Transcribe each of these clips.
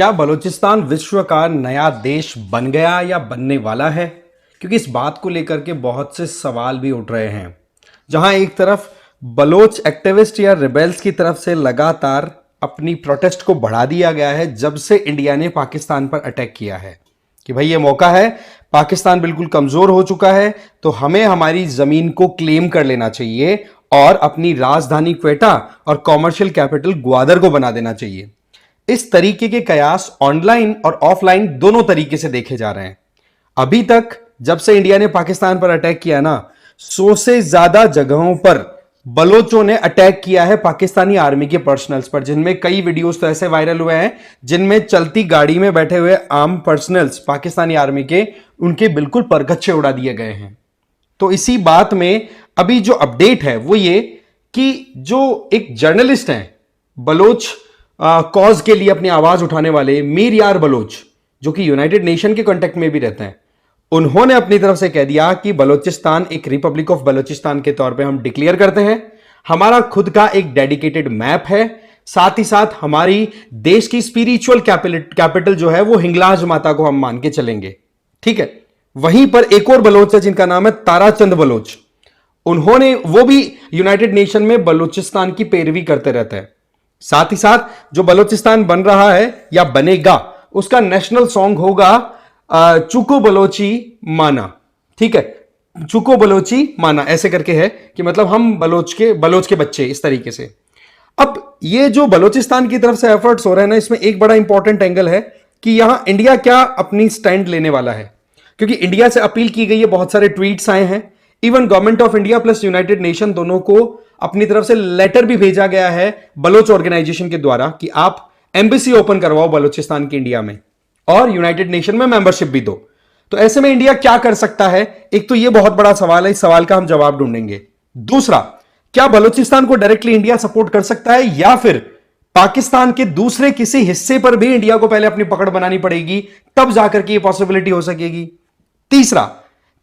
क्या बलूचिस्तान विश्व का नया देश बन गया या बनने वाला है? क्योंकि इस बात को लेकर के बहुत से सवाल भी उठ रहे हैं। जहां एक तरफ बलोच एक्टिविस्ट या रिबेल्स की तरफ से लगातार अपनी प्रोटेस्ट को बढ़ा दिया गया है जब से इंडिया ने पाकिस्तान पर अटैक किया है कि भाई ये मौका है, पाकिस्तान बिल्कुल कमजोर हो चुका है, तो हमें हमारी जमीन को क्लेम कर लेना चाहिए और अपनी राजधानी क्वेटा और कॉमर्शियल कैपिटल ग्वादर को बना देना चाहिए। इस तरीके के कयास ऑनलाइन और ऑफलाइन दोनों तरीके से देखे जा रहे हैं। अभी तक जब से इंडिया ने पाकिस्तान पर अटैक किया ना, 100 से ज्यादा जगहों पर बलोचों ने अटैक किया है पाकिस्तानी आर्मी के पर्सनल्स पर, जिनमें कई वीडियोस तो ऐसे वायरल हुए हैं जिनमें चलती गाड़ी में बैठे हुए आर्म पर्सनल्स पाकिस्तानी आर्मी के उनके बिल्कुल परगच्छे उड़ा दिए गए हैं। तो इसी बात में अभी जो अपडेट है वो ये कि जो एक जर्नलिस्ट हैं बलोच कॉज के लिए अपनी आवाज उठाने वाले मीर यार बलोच, जो कि यूनाइटेड नेशन के कांटेक्ट में भी रहते हैं, उन्होंने अपनी तरफ से कह दिया कि बलोचिस्तान एक रिपब्लिक ऑफ बलोचिस्तान के तौर पे हम डिक्लेयर करते हैं। हमारा खुद का एक डेडिकेटेड मैप है, साथ ही साथ हमारी देश की स्पिरिचुअल कैपिटल जो है वो हिंगलाज माता को हम मान के चलेंगे। ठीक है। वहीं पर एक और बलोच है जिनका नाम है ताराचंद बलोच। उन्होंने वो भी यूनाइटेड नेशन में बलोचिस्तान की पैरवी करते रहते हैं। साथ ही साथ जो बलोचिस्तान बन रहा है या बनेगा उसका नेशनल सॉन्ग होगा चुको बलोची माना। ठीक है, चुको बलोची माना ऐसे करके है कि मतलब हम बलोच के बच्चे, इस तरीके से। अब ये जो बलोचिस्तान की तरफ से एफर्ट्स हो रहे हैं ना, इसमें एक बड़ा इंपॉर्टेंट एंगल है कि यहां इंडिया क्या अपनी स्टैंड लेने वाला है, क्योंकि इंडिया से अपील की गई है, बहुत सारे ट्वीट्स आए हैं। Even government of India plus United nation दोनों को अपनी तरफ से लेटर भी भेजा गया है बलोच ऑर्गेनाइजेशन के द्वारा कि आप एम्बेसी ओपन करवाओ बलोचिस्तान की इंडिया में और यूनाइटेड नेशन में मेंबरशिप भी दो। तो ऐसे में इंडिया क्या कर सकता है? एक तो यह बहुत बड़ा सवाल है, इस सवाल का हम जवाब ढूंढेंगे। दूसरा, क्या बलोचिस्तान को डायरेक्टली इंडिया सपोर्ट कर सकता है या फिर पाकिस्तान के दूसरे किसी हिस्से पर भी इंडिया को पहले अपनी पकड़ बनानी पड़ेगी, तब जाकर के यह पॉसिबिलिटी हो सकेगी। तीसरा,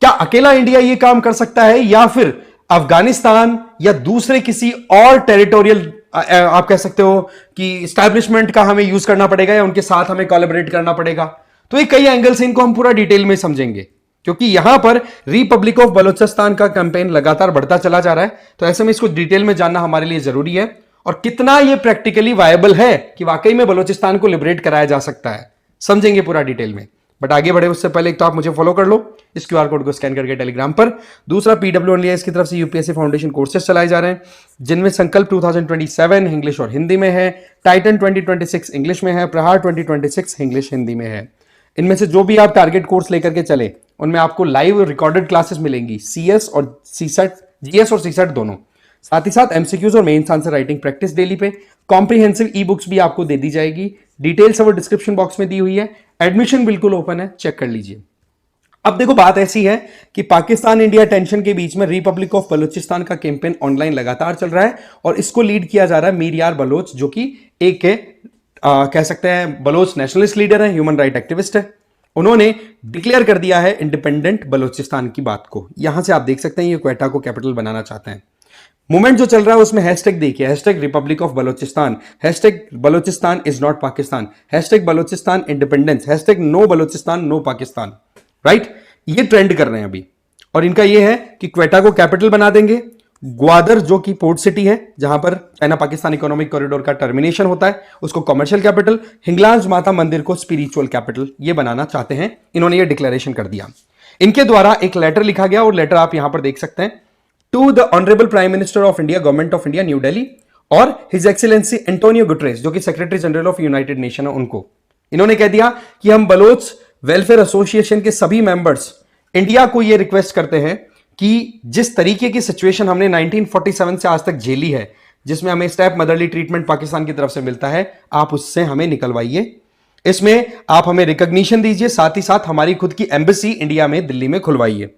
क्या अकेला इंडिया यह काम कर सकता है या फिर अफगानिस्तान या दूसरे किसी और टेरिटोरियल आप कह सकते हो कि एस्टैब्लिशमेंट का हमें यूज करना पड़ेगा या उनके साथ हमें कोलैबोरेट करना पड़ेगा? तो ये कई एंगल से इनको हम पूरा डिटेल में समझेंगे, क्योंकि यहां पर रिपब्लिक ऑफ बलोचिस्तान का कैंपेन लगातार बढ़ता चला जा रहा है। तो ऐसे में इसको डिटेल में जानना हमारे लिए जरूरी है और कितना यह प्रैक्टिकली वायबल है कि वाकई में बलोचिस्तान को लिबरेट कराया जा सकता है, समझेंगे पूरा डिटेल में। बट आगे बढ़े उससे पहले एक तो आप मुझे फॉलो कर लो इस क्यूआर कोड को स्कैन करके टेलीग्राम पर। दूसरा, PWNLIS की तरफ से यूपीएससी फाउंडेशन कोर्सेज चलाए जा रहे हैं, जिनमें संकल्प 2027 इंग्लिश और हिंदी में है, टाइटन 2026 इंग्लिश में है, प्रहार 2026 इंग्लिश हिंदी में है। इनमें से जो भी आप टारगेट कोर्स लेकर के चले उनमें आपको लाइव रिकॉर्डेड क्लासेस मिलेंगी, CS और CSET, GS और CSET दोनों। साथ ही साथ MCQs और mains answer writing practice daily पे कॉम्प्रिहेंसिव ई बुक्स भी आपको दे दी जाएगी। डिटेल्स वो डिस्क्रिप्शन बॉक्स में दी हुई है। एडमिशन बिल्कुल ओपन है, चेक कर लीजिए। अब देखो, बात ऐसी है कि पाकिस्तान इंडिया टेंशन के बीच में रिपब्लिक ऑफ बलूचिस्तान का कैंपेन ऑनलाइन लगातार चल रहा है और इसको लीड किया जा रहा है मीर यार बलोच, जो कि एक कह सकते हैं बलोच नेशनलिस्ट लीडर है, ह्यूमन राइट एक्टिविस्ट है। उन्होंने डिक्लेयर कर दिया है इंडिपेंडेंट बलूचिस्तान की बात को। यहां से आप देख सकते हैं ये क्वेटा को कैपिटल बनाना चाहते हैं। मूवमेंट जो चल रहा है उसमें हैशटैग देखिए, hashtag republic of Balochistan, hashtag Balochistan is not Pakistan, hashtag Balochistan independence, hashtag no Balochistan no Pakistan. Right, ये ट्रेंड कर रहे हैं अभी। और इनका ये है कि क्वेटा को कैपिटल बना देंगे, ग्वादर जो कि पोर्ट सिटी है जहां पर चाइना पाकिस्तान इकोनॉमिक कॉरिडोर का टर्मिनेशन होता है, उसको कमर्शियल कैपिटल, हिंगलाज माता मंदिर को स्पिरिचुअल कैपिटल, ये बनाना चाहते हैं। इन्होंने ये डिक्लेरेशन कर दिया। इनके द्वारा एक लेटर लिखा गया और लेटर आप यहां पर देख सकते हैं, to the honourable prime minister of India, government of India, New Delhi, और हिज एक्सीलेंसी एंटोनियो गुटरेस जो कि secretary general of United Nation है, उनको इन्होंने कह दिया कि हम बलोच वेलफेयर एसोसिएशन के सभी मेंबर्स इंडिया को यह रिक्वेस्ट करते हैं कि जिस तरीके की सिचुएशन हमने 1947 से आज तक झेली है, जिसमें हमें स्टेप मदरली ट्रीटमेंट पाकिस्तान की तरफ से मिलता है, आप उससे हमें निकलवाइए। इसमें आप हमें रिकॉग्निशन दीजिए, साथ ही साथ हमारी खुद की एम्बेसी इंडिया में दिल्ली में खुलवाइए।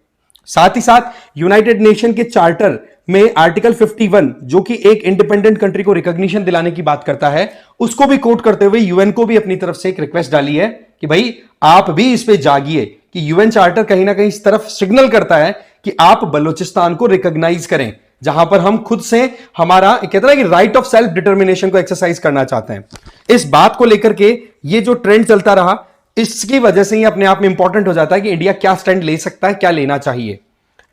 साथ ही साथ यूनाइटेड नेशन के चार्टर में आर्टिकल 51 जो कि एक इंडिपेंडेंट कंट्री को रिकॉग्निशन दिलाने की बात करता है, उसको भी कोट करते हुए यूएन को भी अपनी तरफ से एक रिक्वेस्ट डाली है कि भाई आप भी इस पे जागिए, कि यूएन चार्टर कहीं ना कहीं इस तरफ सिग्नल करता है कि आप बलूचिस्तान को रिकॉग्नाइज करें, जहां पर हम खुद से हमारा कहते हैं कि राइट ऑफ सेल्फ डिटर्मिनेशन को एक्सरसाइज करना चाहते हैं। इस बात को लेकर के ये जो ट्रेंड चलता रहा, इसकी वजह से ही अपने आप में इंपॉर्टेंट हो जाता है कि इंडिया क्या स्टैंड ले सकता है, क्या लेना चाहिए।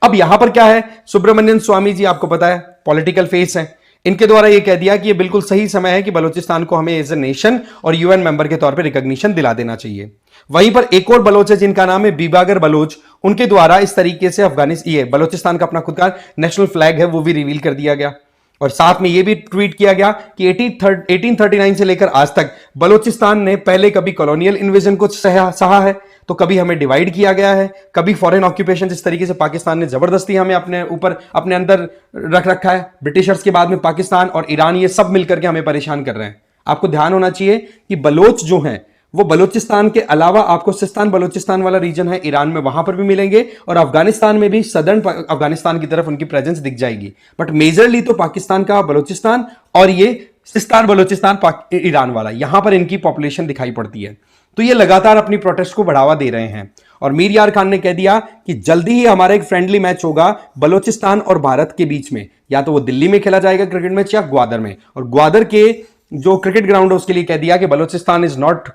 अब यहां पर क्या है, सुब्रमण्यम स्वामी जी आपको पता है पॉलिटिकल फेस है, इनके द्वारा यह कह दिया कि यह बिल्कुल सही समय है कि बलूचिस्तान को हमें एज ए नेशन और यूएन मेंबर के तौर पर रिकॉग्निशन दिला देना चाहिए। वहीं पर एक और बलोच है जिनका नाम है बीबागर बलोच, उनके द्वारा इस तरीके से अफगानिस्तान, ये बलोचिस्तान का अपना खुद का नेशनल फ्लैग है वो भी रिवील कर दिया गया। और साथ में यह भी ट्वीट किया गया कि 1839 से लेकर आज तक बलोचिस्तान ने पहले कभी कॉलोनियल इन्वेजन को सहा है, तो कभी हमें डिवाइड किया गया है, कभी फॉरेन ऑक्यूपेशन जिस तरीके से पाकिस्तान ने जबरदस्ती हमें अपने ऊपर अपने अंदर रख रखा है, ब्रिटिशर्स के बाद में पाकिस्तान और ईरान ये सब मिलकर के हमें परेशान कर रहे हैं। आपको ध्यान होना चाहिए कि बलोच जो हैं वो बलूचिस्तान के अलावा आपको सिस्तान बलूचिस्तान वाला रीजन है ईरान में, वहां पर भी मिलेंगे और अफगानिस्तान में भी सदर्न अफगानिस्तान की तरफ उनकी प्रेजेंस दिख जाएगी। बट मेजरली तो पाकिस्तान का बलूचिस्तान और ये सिस्तान बलूचिस्तान ईरान वाला, यहां पर इनकी पॉपुलेशन दिखाई पड़ती है। तो ये लगातार अपनी प्रोटेस्ट को बढ़ावा दे रहे हैं। और मीर यार खान ने कह दिया कि जल्दी ही हमारा एक फ्रेंडली मैच होगा बलूचिस्तान और भारत के बीच में, या तो वो दिल्ली में खेला जाएगा क्रिकेट मैच या ग्वादर में। और ग्वादर के जो क्रिकेट ग्राउंड है उसके लिए कह दिया कि Balochistan is not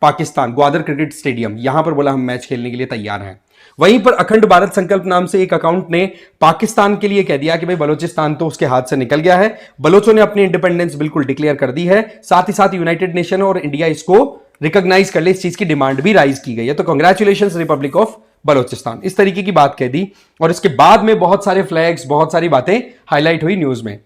Pakistan, Gwadar cricket stadium, यहां पर बोला हम मैच खेलने के लिए तैयार हैं। वहीं पर अखंड भारत संकल्प नाम से एक अकाउंट ने पाकिस्तान के लिए कह दिया कि भाई बलूचिस्तान तो उसके हाथ से निकल गया है, बलोचों ने अपनी इंडिपेंडेंस बिल्कुल डिक्लेयर कर दी है, साथ ही साथ यूनाइटेड नेशन और इंडिया इसको रिकॉग्नाइज कर ले, इस चीज की डिमांड भी राइज की गई है। तो कांग्रेचुलेशन रिपब्लिक ऑफ बलूचिस्तान, इस तरीके की बात कह दी। और इसके बाद में बहुत सारे फ्लैग्स, बहुत सारी बातें हाईलाइट हुई न्यूज में।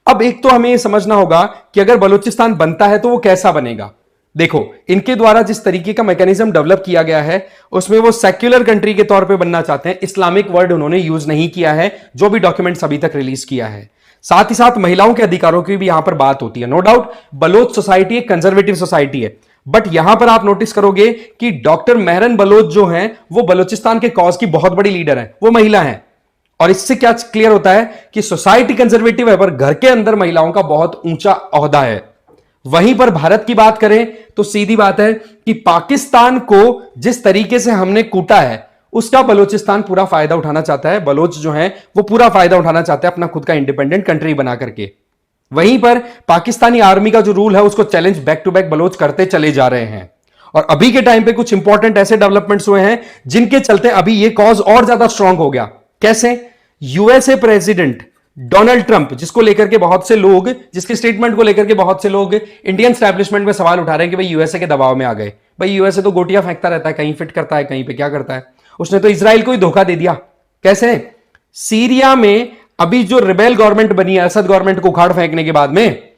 अब एक तो हमें यह समझना होगा कि अगर बलूचिस्तान बनता है तो वो कैसा बनेगा। देखो, इनके द्वारा जिस तरीके का मैकेनिज्म डेवलप किया गया है उसमें वो सेक्युलर कंट्री के तौर पे बनना चाहते हैं। इस्लामिक वर्ड उन्होंने यूज नहीं किया है जो भी डॉक्यूमेंट्स अभी तक रिलीज किया है। साथ ही साथ महिलाओं के अधिकारों की भी यहां पर बात होती है। नो डाउट बलोच सोसाइटी एक कंजर्वेटिव सोसाइटी है, बट यहां पर आप नोटिस करोगे कि डॉक्टर मेहरन बलोच जो हैं वो बलूचिस्तान के कॉज की बहुत बड़ी लीडर है, वो महिला है। और इससे क्या क्लियर होता है कि सोसाइटी कंजर्वेटिव है पर घर के अंदर महिलाओं का बहुत ऊंचा ओहदा है। वहीं पर भारत की बात करें तो सीधी बात है कि पाकिस्तान को जिस तरीके से हमने कूटा है उसका बलूचिस्तान पूरा फायदा उठाना चाहता है। बलोच जो है वो पूरा फायदा उठाना चाहते हैं अपना खुद का इंडिपेंडेंट कंट्री बना करके। वहीं पर पाकिस्तानी आर्मी का जो रूल है उसको challenge back to back Baloch करते चले जा रहे हैं। और अभी के टाइम पे कुछ इंपॉर्टेंट ऐसे डेवलपमेंट्स हुए हैं जिनके चलते अभी ये कॉज और ज्यादा स्ट्रांग हो गया। कैसे? यूएसए प्रेसिडेंट डोनाल्ड ट्रंप, जिसको लेकर के बहुत से लोग, जिसके स्टेटमेंट को लेकर के बहुत से लोग इंडियन स्टैब्लिशमेंट में सवाल उठा रहे हैं कि भाई यूएसए के दबाव में आ गए। भाई यूएसए तो गोटियां फेंकता रहता है, कहीं फिट करता है, कहीं पे क्या करता है। उसने तो इजराइल को ही धोखा दे दिया। कैसे? सीरिया में अभी जो रिबेल गवर्नमेंट बनी है, असद गवर्नमेंट को उखाड़ फेंकने के बाद में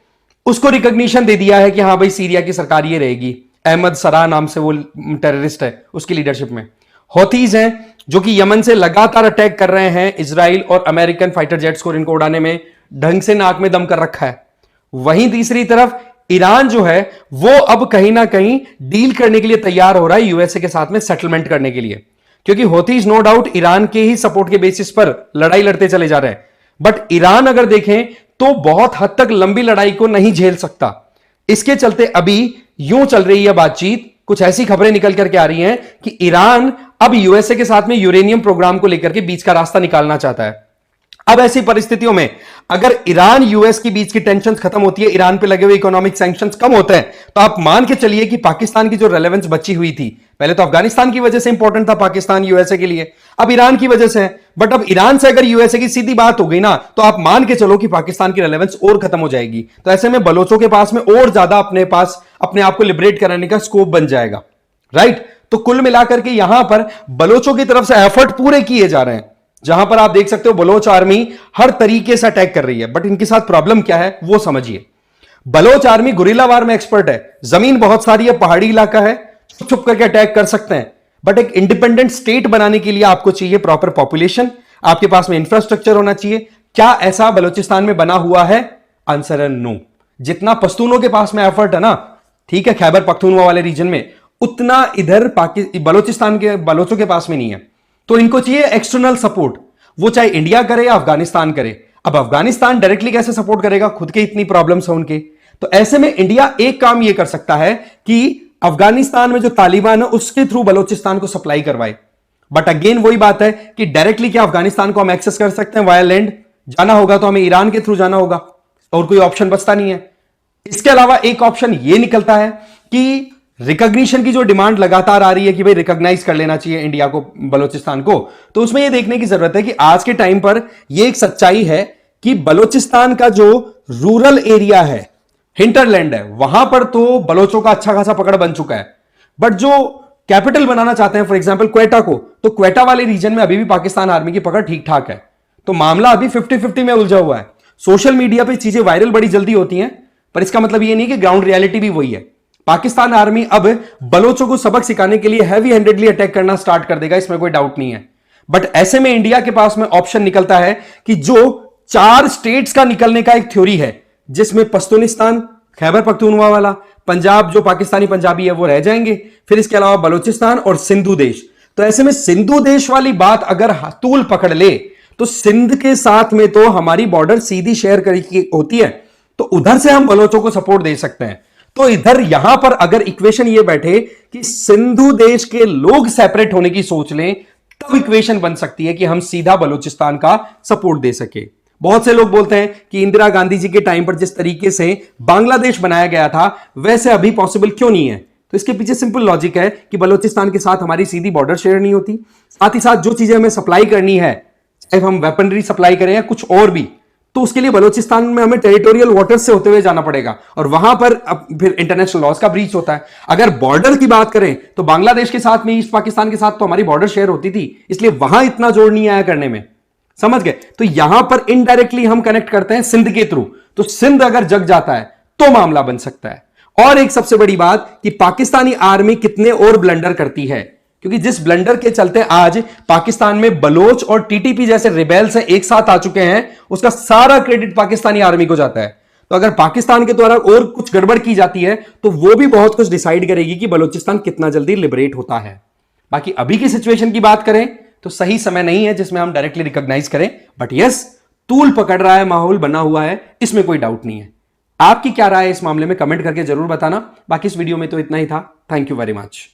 उसको रिकॉग्निशन दे दिया है कि हाँ भाई सीरिया की सरकार ये रहेगी। अहमद सरा नाम से वो टेररिस्ट है, उसकी लीडरशिप में। हौथीज हैं जो कि यमन से लगातार अटैक कर रहे हैं इजराइल और अमेरिकन फाइटर जेट्स को, इनको उड़ाने में ढंग से नाक में दम कर रखा है। वहीं तीसरी तरफ ईरान जो है वो अब कहीं ना कहीं डील करने के लिए तैयार हो रहा है यूएसए के साथ में, सेटलमेंट करने के लिए। क्योंकि हौथीज नो डाउट ईरान के ही सपोर्ट के बेसिस पर लड़ाई लड़ते चले जा रहे हैं, बट ईरान अगर देखें तो बहुत हद तक लंबी लड़ाई को नहीं झेल सकता। इसके चलते अभी यूं चल रही है बातचीत, कुछ ऐसी खबरें निकल करके आ रही हैं कि ईरान अब यूएसए के साथ में यूरेनियम प्रोग्राम को लेकर के बीच का रास्ता निकालना चाहता है। अब ऐसी परिस्थितियों में अगर ईरान यूएस के बीच की टेंशन खत्म होती है, ईरान पे लगे हुए इकोनॉमिक सैंक्शंस कम होते हैं, तो आप मान के चलिए कि पाकिस्तान की जो रेलेवेंस बची हुई थी, पहले तो अफगानिस्तान की वजह से इंपॉर्टेंट था पाकिस्तान यूएसए के लिए, अब ईरान की वजह से है। बट अब ईरान से अगर यूएसए की सीधी बात हो गई ना, तो आप मान के चलो कि पाकिस्तान की रेलेवेंस और खत्म हो जाएगी। तो ऐसे में बलोचों के पास में और ज्यादा अपने आप को लिबरेट कराने का स्कोप बन जाएगा, राइट। तो कुल मिलाकर के यहां पर बलोचों की तरफ से एफर्ट पूरे किए जा रहे हैं, जहां पर आप देख सकते हो बलोच आर्मी हर तरीके से अटैक कर रही है। बट इनके साथ प्रॉब्लम क्या है वो समझिए। बलोच आर्मी गुरिल्ला वार में एक्सपर्ट है, जमीन बहुत सारी है, पहाड़ी इलाका है, छुप छुप करके अटैक कर सकते हैं। बट एक इंडिपेंडेंट स्टेट बनाने के लिए आपको चाहिए प्रॉपर पॉपुलेशन, आपके पास में इंफ्रास्ट्रक्चर होना चाहिए। क्या ऐसा बलूचिस्तान में बना हुआ है? आंसर है नो। जितना पश्तूनों के पास में एफर्ट है ना, ठीक है, खैबर पख्तूनख्वा वाले रीजन में, उतना इधर बलूचिस्तान के बलोचों के पास में नहीं है। तो इनको चाहिए एक्सटर्नल सपोर्ट, वो चाहे इंडिया करे या अफगानिस्तान करे। अब अफगानिस्तान डायरेक्टली कैसे सपोर्ट करेगा, खुद के इतनी प्रॉब्लम्स हैं उनके। तो ऐसे में इंडिया एक काम ये कर सकता है कि अफगानिस्तान में जो तालिबान है उसके थ्रू बलूचिस्तान को सप्लाई करवाए। बट अगेन वही बात है कि डायरेक्टली क्या अफगानिस्तान को हम एक्सेस कर सकते हैं वाया लैंड? जाना होगा तो हमें ईरान के थ्रू जाना होगा, और कोई ऑप्शन बचता नहीं है। इसके अलावा एक ऑप्शन यह निकलता है कि रिकॉग्निशन की जो डिमांड लगातार आ रही है कि भाई रिकॉग्नाइज कर लेना चाहिए इंडिया को, बलूचिस्तान को, तो उसमें यह देखने की जरूरत है कि आज के टाइम पर यह एक सच्चाई है कि बलूचिस्तान का जो रूरल एरिया है, हिंटरलैंड है, वहां पर तो बलोचों का अच्छा खासा पकड़ बन चुका है। बट जो कैपिटल बनाना चाहते हैं, फॉर एग्जांपल क्वेटा को, तो क्वेटा वाले रीजन में अभी भी पाकिस्तान आर्मी की पकड़ ठीक ठाक है। तो मामला अभी 50-50 में उलझा हुआ है। सोशल मीडिया पे चीजें वायरल बड़ी जल्दी होती हैं, पर इसका मतलब यह नहीं कि ग्राउंड रियलिटी भी वही है। पाकिस्तान आर्मी अब बलोचों को सबक सिखाने के लिए हैवी हैंडेडली अटैक करना स्टार्ट कर देगा, इसमें कोई डाउट नहीं है। बट ऐसे में इंडिया के पास में ऑप्शन निकलता है कि जो 4 स्टेट्स का निकलने का एक थ्योरी है, जिसमें पश्तूनिस्तान, खैबर पख्तूनख्वा वाला, पंजाब जो पाकिस्तानी पंजाबी है वो रह जाएंगे, फिर इसके अलावा बलूचिस्तान और सिंधु देश। तो ऐसे में सिंधु देश वाली बात अगर तूल पकड़ ले तो सिंध के साथ में तो हमारी बॉर्डर सीधी शेयर की होती है, तो उधर से हम बलोचों को सपोर्ट दे सकते हैं। तो इधर यहां पर अगर इक्वेशन ये बैठे कि सिंधु देश के लोग सेपरेट होने की सोच लें, तब इक्वेशन बन सकती है कि हम सीधा बलूचिस्तान का सपोर्ट दे सके। बहुत से लोग बोलते हैं कि इंदिरा गांधी जी के टाइम पर जिस तरीके से बांग्लादेश बनाया गया था वैसे अभी पॉसिबल क्यों नहीं है। तो इसके पीछे सिंपल लॉजिक है कि बलूचिस्तान के साथ हमारी सीधी बॉर्डर शेयर नहीं होती, साथ ही साथ जो चीजें हमें सप्लाई करनी है, चाहे हम वेपनरी सप्लाई करें या कुछ और भी, तो उसके लिए बलूचिस्तान में हमें टेरिटोरियल वाटर से होते हुए जाना पड़ेगा, और वहां पर अब फिर इंटरनेशनल लॉज का ब्रीच होता है। अगर बॉर्डर की बात करें तो बांग्लादेश के साथ में, ईस्ट पाकिस्तान के साथ तो हमारी बॉर्डर शेयर होती थी, इसलिए वहां इतना जोड़ नहीं आया करने में, समझ गए। तो यहां पर इनडायरेक्टली हम कनेक्ट करते हैं सिंध के थ्रू, तो सिंध अगर जग जाता है तो मामला बन सकता है। और एक सबसे बड़ी बात कि पाकिस्तानी आर्मी कितने और ब्लंडर करती है, क्योंकि जिस ब्लंडर के चलते आज पाकिस्तान में बलोच और टीटीपी जैसे रिबेल्स एक साथ आ चुके हैं, उसका सारा क्रेडिट पाकिस्तानी आर्मी को जाता है। तो अगर पाकिस्तान के द्वारा और कुछ गड़बड़ की जाती है तो वो भी बहुत कुछ डिसाइड करेगी कि बलूचिस्तान कितना जल्दी लिबरेट होता है। बाकी अभी की सिचुएशन की बात करें तो सही समय नहीं है जिसमें हम डायरेक्टली रिकॉग्नाइज करें, बट यस, तूल पकड़ रहा है, माहौल बना हुआ है, इसमें कोई डाउट नहीं है। आपकी क्या राय है इस मामले में, कमेंट करके जरूर बताना। बाकी इस वीडियो में तो इतना ही था। Thank you very much.